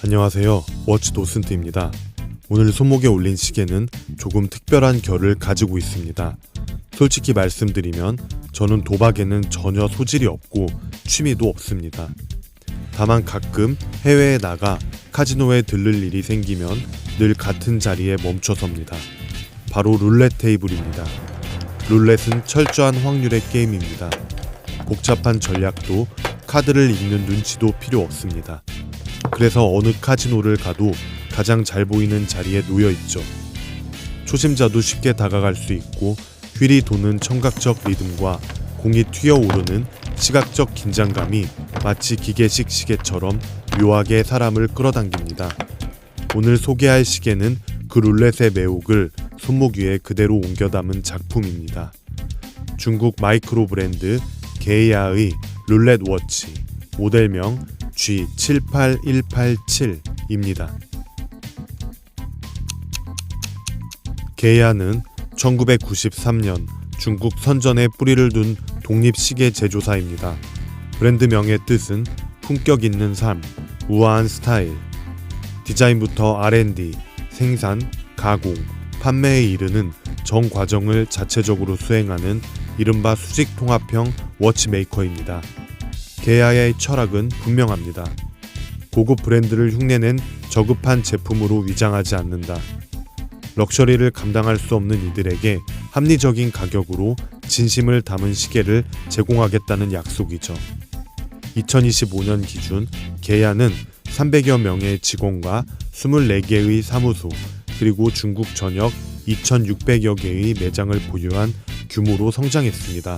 안녕하세요. 워치 도슨트입니다. 오늘 손목에 올린 시계는 조금 특별한 결을 가지고 있습니다. 솔직히 말씀드리면 저는 도박에는 전혀 소질이 없고 취미도 없습니다. 다만 가끔 해외에 나가 카지노에 들를 일이 생기면 늘 같은 자리에 멈춰 섭니다. 바로 룰렛 테이블입니다. 룰렛은 철저한 확률의 게임입니다. 복잡한 전략도 카드를 읽는 눈치도 필요 없습니다. 그래서 어느 카지노를 가도 가장 잘 보이는 자리에 놓여 있죠. 초심자도 쉽게 다가갈 수 있고 휠이 도는 청각적 리듬과 공이 튀어오르는 시각적 긴장감이 마치 기계식 시계처럼 묘하게 사람을 끌어당깁니다. 오늘 소개할 시계는 그 룰렛의 매혹을 손목 위에 그대로 옮겨 담은 작품입니다. 중국 마이크로 브랜드 게이아의 룰렛 워치, 모델명 G78187입니다. 게이아는 1993년 중국 선전에 뿌리를 둔 독립시계 제조사입니다. 브랜드명의 뜻은 품격 있는 삶, 우아한 스타일, 디자인부터 R&D, 생산, 가공, 판매에 이르는 전 과정을 자체적으로 수행하는 이른바 수직 통합형 워치메이커입니다. 게이아의 철학은 분명합니다. 고급 브랜드를 흉내낸 저급한 제품으로 위장하지 않는다. 럭셔리를 감당할 수 없는 이들에게 합리적인 가격으로 진심을 담은 시계를 제공하겠다는 약속이죠. 2025년 기준 게이아는 300여 명의 직원과 24개의 사무소, 그리고 중국 전역 2,600여 개의 매장을 보유한 규모로 성장했습니다.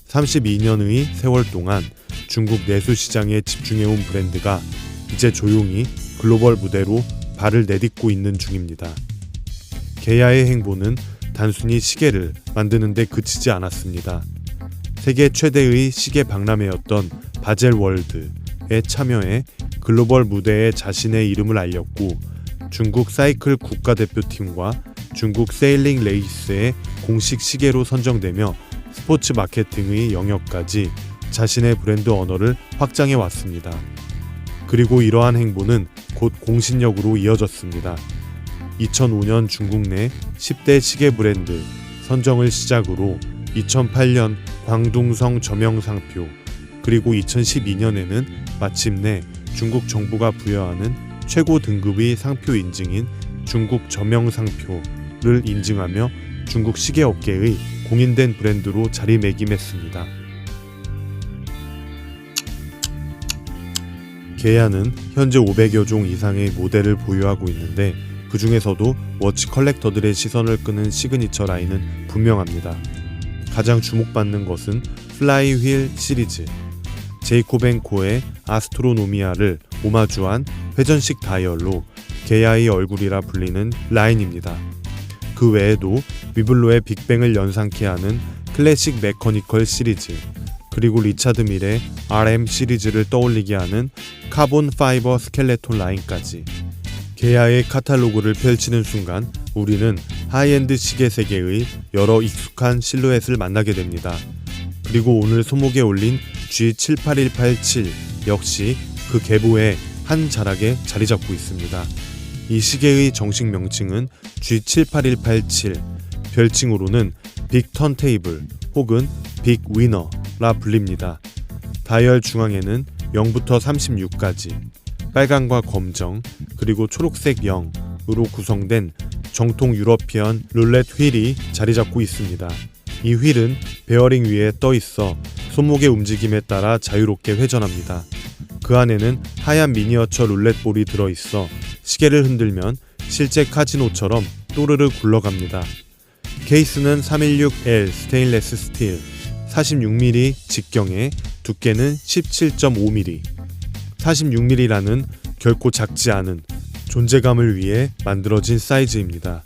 32년의 세월 동안 중국 내수 시장에 집중해온 브랜드가 이제 조용히 글로벌 무대로 발을 내딛고 있는 중입니다. 게이아의 행보는 단순히 시계를 만드는 데 그치지 않았습니다. 세계 최대의 시계 박람회였던 바젤월드에 참여해 글로벌 무대에 자신의 이름을 알렸고, 중국 사이클 국가대표팀과 중국 세일링 레이스의 공식 시계로 선정되며 스포츠 마케팅의 영역까지 자신의 브랜드 언어를 확장해 왔습니다. 그리고 이러한 행보는 곧 공신력으로 이어졌습니다. 2005년 중국 내 10대 시계 브랜드 선정을 시작으로 2008년 광둥성 저명상표, 그리고 2012년에는 마침내 중국 정부가 부여하는 최고 등급의 상표 인증인 중국 저명상표를 인증하며 중국 시계업계의 공인된 브랜드로 자리매김했습니다. 게이아는 현재 500여 종 이상의 모델을 보유하고 있는데, 그 중에서도 워치 컬렉터들의 시선을 끄는 시그니처 라인은 분명합니다. 가장 주목받는 것은 플라이 휠 시리즈, 제이콥 앤 코의 아스트로노미아를 오마주한 회전식 다이얼로 게이아의 얼굴이라 불리는 라인입니다. 그 외에도 위블로의 빅뱅을 연상케 하는 클래식 메커니컬 시리즈, 그리고 리차드 밀의 RM 시리즈를 떠올리게 하는 카본 파이버 스켈레톤 라인까지. 게이아의 카탈로그를 펼치는 순간 우리는 하이엔드 시계 세계의 여러 익숙한 실루엣을 만나게 됩니다. 그리고 오늘 손목에 올린 G78187 역시 그 계보의 한 자락에 자리 잡고 있습니다. 이 시계의 정식 명칭은 G78187, 별칭으로는 빅 턴테이블 혹은 빅 위너라 불립니다. 다이얼 중앙에는 0부터 36까지 빨강과 검정, 그리고 초록색 0으로 구성된 정통 유러피언 룰렛 휠이 자리 잡고 있습니다. 이 휠은 베어링 위에 떠 있어 손목의 움직임에 따라 자유롭게 회전합니다. 그 안에는 하얀 미니어처 룰렛볼이 들어있어 시계를 흔들면 실제 카지노처럼 또르르 굴러갑니다. 케이스는 316L 스테인레스 스틸, 46mm 직경에 두께는 17.5mm, 46mm라는 결코 작지 않은 존재감을 위해 만들어진 사이즈입니다.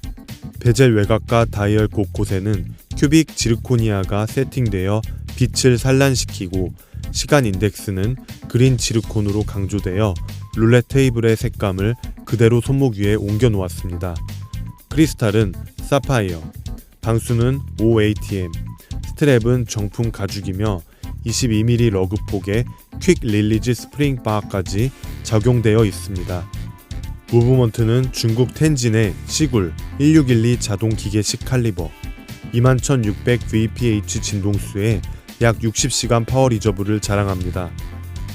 베젤 외곽과 다이얼 곳곳에는 큐빅 지르코니아가 세팅되어 빛을 산란시키고, 시간 인덱스는 그린 지르콘으로 강조되어 룰렛 테이블의 색감을 그대로 손목 위에 옮겨 놓았습니다. 크리스탈은 사파이어, 방수는 OATM, 스트랩은 정품 가죽이며 22mm 러그폭에 퀵 릴리즈 스프링 바까지 적용되어 있습니다. 무브먼트는 중국 텐진의 시굴 1612 자동 기계식 칼리버 21,600 VPH 진동수에 약 60시간 파워 리저브를 자랑합니다.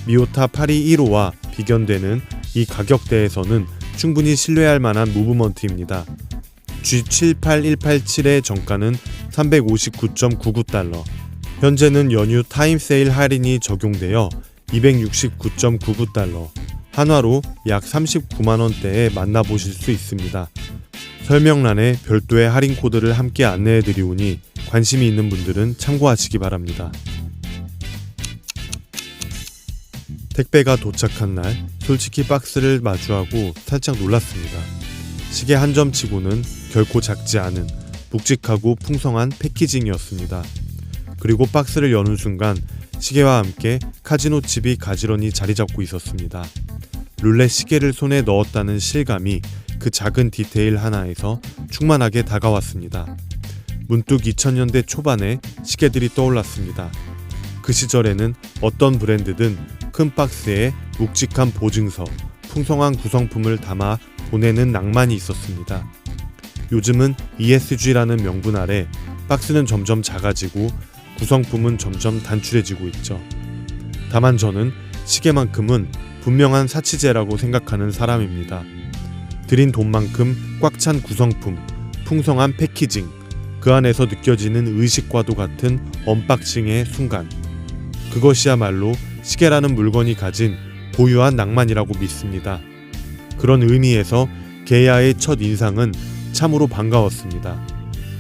미오타 8215와 비견되는 이 가격대에서는 충분히 신뢰할 만한 무브먼트입니다. G78187의 정가는 359.99달러, 현재는 연휴 타임 세일 할인이 적용되어 269.99달러, 한화로 약 39만원대에 만나보실 수 있습니다. 설명란에 별도의 할인 코드를 함께 안내해드리오니 관심이 있는 분들은 참고하시기 바랍니다. 택배가 도착한 날 솔직히 박스를 마주하고 살짝 놀랐습니다. 시계 한 점치고는 결코 작지 않은 묵직하고 풍성한 패키징이었습니다. 그리고 박스를 여는 순간 시계와 함께 카지노 칩이 가지런히 자리 잡고 있었습니다. 룰렛 시계를 손에 넣었다는 실감이 그 작은 디테일 하나에서 충만하게 다가왔습니다. 문득 2000년대 초반의 시계들이 떠올랐습니다. 그 시절에는 어떤 브랜드든 큰 박스에 묵직한 보증서, 풍성한 구성품을 담아 보내는 낭만이 있었습니다. 요즘은 ESG라는 명분 아래 박스는 점점 작아지고 구성품은 점점 단출해지고 있죠. 다만 저는 시계만큼은 분명한 사치제라고 생각하는 사람입니다. 들인 돈만큼 꽉 찬 구성품, 풍성한 패키징, 그 안에서 느껴지는 의식과도 같은 언박싱의 순간, 그것이야말로 시계라는 물건이 가진 고유한 낭만이라고 믿습니다. 그런 의미에서 게야의 첫 인상은 참으로 반가웠습니다.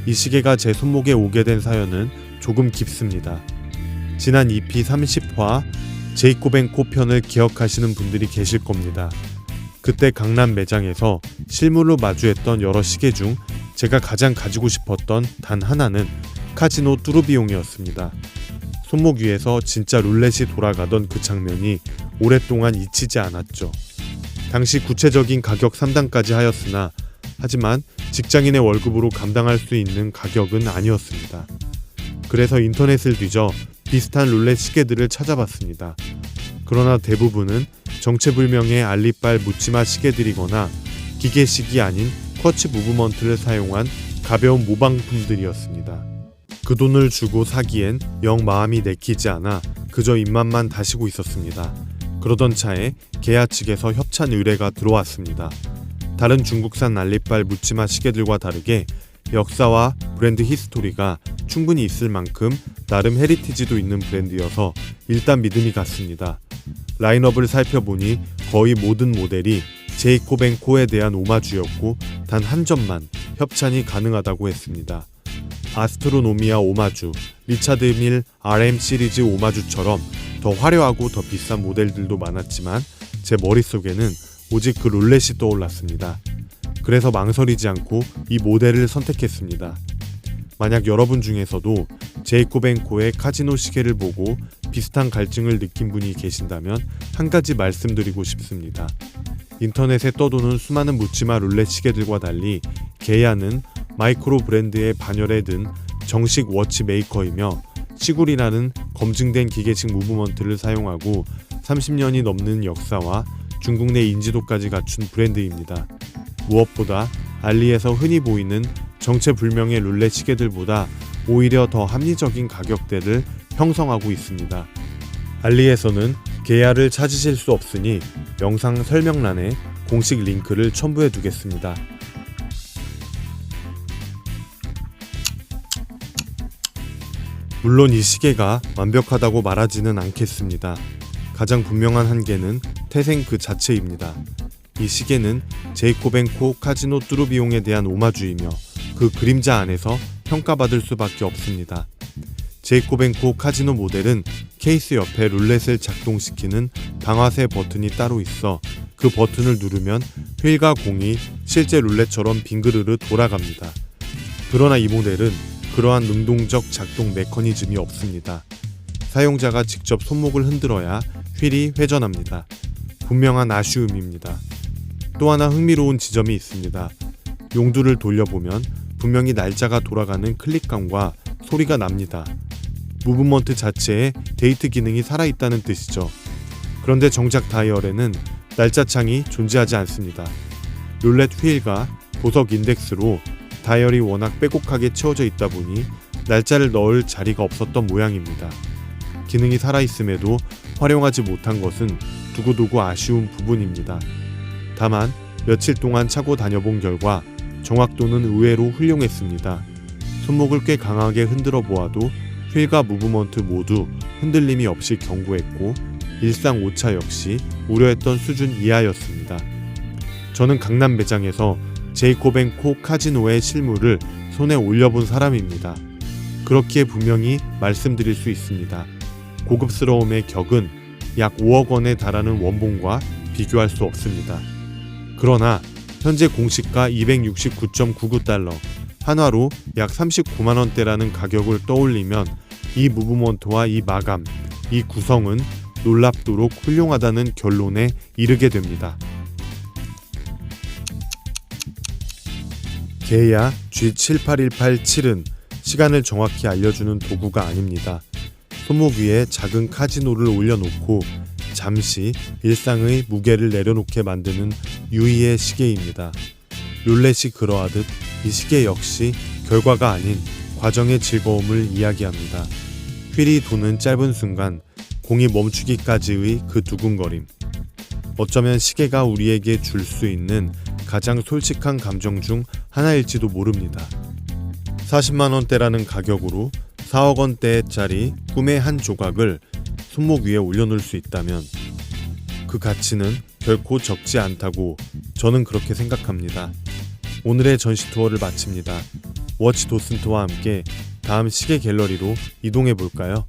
이 시계가 제 손목에 오게 된 사연은 조금 깊습니다. 지난 EP 30화 제이콥 앤 코 편을 기억하시는 분들이 계실 겁니다. 그때 강남 매장에서 실물로 마주했던 여러 시계 중 제가 가장 가지고 싶었던 단 하나는 카지노 뚜루비용이었습니다. 손목 위에서 진짜 룰렛이 돌아가던 그 장면이 오랫동안 잊히지 않았죠. 당시 구체적인 가격 상담까지 하였으나 하지만 직장인의 월급으로 감당할 수 있는 가격은 아니었습니다. 그래서 인터넷을 뒤져 비슷한 룰렛 시계들을 찾아봤습니다. 그러나 대부분은 정체불명의 알리빨 묻지마 시계들이거나 기계식이 아닌 쿼츠 무브먼트를 사용한 가벼운 모방품들이었습니다. 그 돈을 주고 사기엔 영 마음이 내키지 않아 그저 입맛만 다시고 있었습니다. 그러던 차에 게야 측에서 협찬 의뢰가 들어왔습니다. 다른 중국산 알리빨 묻지마 시계들과 다르게 역사와 브랜드 히스토리가 충분히 있을 만큼 나름 헤리티지도 있는 브랜드여서 일단 믿음이 갔습니다. 라인업을 살펴보니 거의 모든 모델이 제이콥 앤 코에 대한 오마주였고 단 한 점만 협찬이 가능하다고 했습니다. 아스트로노미아 오마주, 리차드 밀 RM 시리즈 오마주처럼 더 화려하고 더 비싼 모델들도 많았지만 제 머릿속에는 오직 그 룰렛이 떠올랐습니다. 그래서 망설이지 않고 이 모델을 선택했습니다. 만약 여러분 중에서도 제이콥 앤 코의 카지노 시계를 보고 비슷한 갈증을 느낀 분이 계신다면 한 가지 말씀드리고 싶습니다. 인터넷에 떠도는 수많은 묻지마 룰렛 시계들과 달리 게야는 마이크로 브랜드의 반열에 든 정식 워치 메이커이며 시굴이라는 검증된 기계식 무브먼트를 사용하고 30년이 넘는 역사와 중국 내 인지도까지 갖춘 브랜드입니다. 무엇보다 알리에서 흔히 보이는 정체불명의 룰렛 시계들보다 오히려 더 합리적인 가격대를 형성하고 있습니다. 알리에서는 게야를 찾으실 수 없으니 영상 설명란에 공식 링크를 첨부해 두겠습니다. 물론 이 시계가 완벽하다고 말하지는 않겠습니다. 가장 분명한 한계는 태생 그 자체입니다. 이 시계는 제이콥 앤 코 카지노 뚜루비용에 대한 오마주이며 그 그림자 안에서 평가받을 수밖에 없습니다. 제이콥 앤 코 카지노 모델은 케이스 옆에 룰렛을 작동시키는 방아쇠 버튼이 따로 있어 그 버튼을 누르면 휠과 공이 실제 룰렛처럼 빙그르르 돌아갑니다. 그러나 이 모델은 그러한 능동적 작동 메커니즘이 없습니다. 사용자가 직접 손목을 흔들어야 휠이 회전합니다. 분명한 아쉬움입니다. 또 하나 흥미로운 지점이 있습니다. 용두를 돌려보면 분명히 날짜가 돌아가는 클릭감과 소리가 납니다. 무브먼트 자체에 데이트 기능이 살아있다는 뜻이죠. 그런데 정작 다이얼에는 날짜창이 존재하지 않습니다. 룰렛 휠과 보석 인덱스로 다이얼이 워낙 빼곡하게 채워져 있다 보니 날짜를 넣을 자리가 없었던 모양입니다. 기능이 살아있음에도 활용하지 못한 것은 두고두고 아쉬운 부분입니다. 다만 며칠 동안 차고 다녀본 결과 정확도는 의외로 훌륭했습니다. 손목을 꽤 강하게 흔들어 보아도 휠과 무브먼트 모두 흔들림이 없이 견고했고 일상 오차 역시 우려했던 수준 이하였습니다. 저는 강남 매장에서 제이콥&코 카지노의 실물을 손에 올려본 사람입니다. 그렇기에 분명히 말씀드릴 수 있습니다. 고급스러움의 격은 약 5억 원에 달하는 원본과 비교할 수 없습니다. 그러나 현재 공시가 269.99달러, 한화로 약 39만 원대라는 가격을 떠올리면 이 무브먼트와 이 마감, 이 구성은 놀랍도록 훌륭하다는 결론에 이르게 됩니다. 게야 G78187은 시간을 정확히 알려주는 도구가 아닙니다. 손목 위에 작은 카지노를 올려놓고 잠시 일상의 무게를 내려놓게 만드는 유의의 시계입니다. 룰렛이 그러하듯 이 시계 역시 결과가 아닌 과정의 즐거움을 이야기합니다. 휠이 도는 짧은 순간 공이 멈추기까지의 그 두근거림. 어쩌면 시계가 우리에게 줄 수 있는 가장 솔직한 감정 중 하나일지도 모릅니다. 40만 원대라는 가격으로 4억 원대짜리 꿈의 한 조각을 손목 위에 올려놓을 수 있다면 그 가치는 결코 적지 않다고 저는 그렇게 생각합니다. 오늘의 전시 투어를 마칩니다. 워치 도슨트와 함께 다음 시계 갤러리로 이동해 볼까요?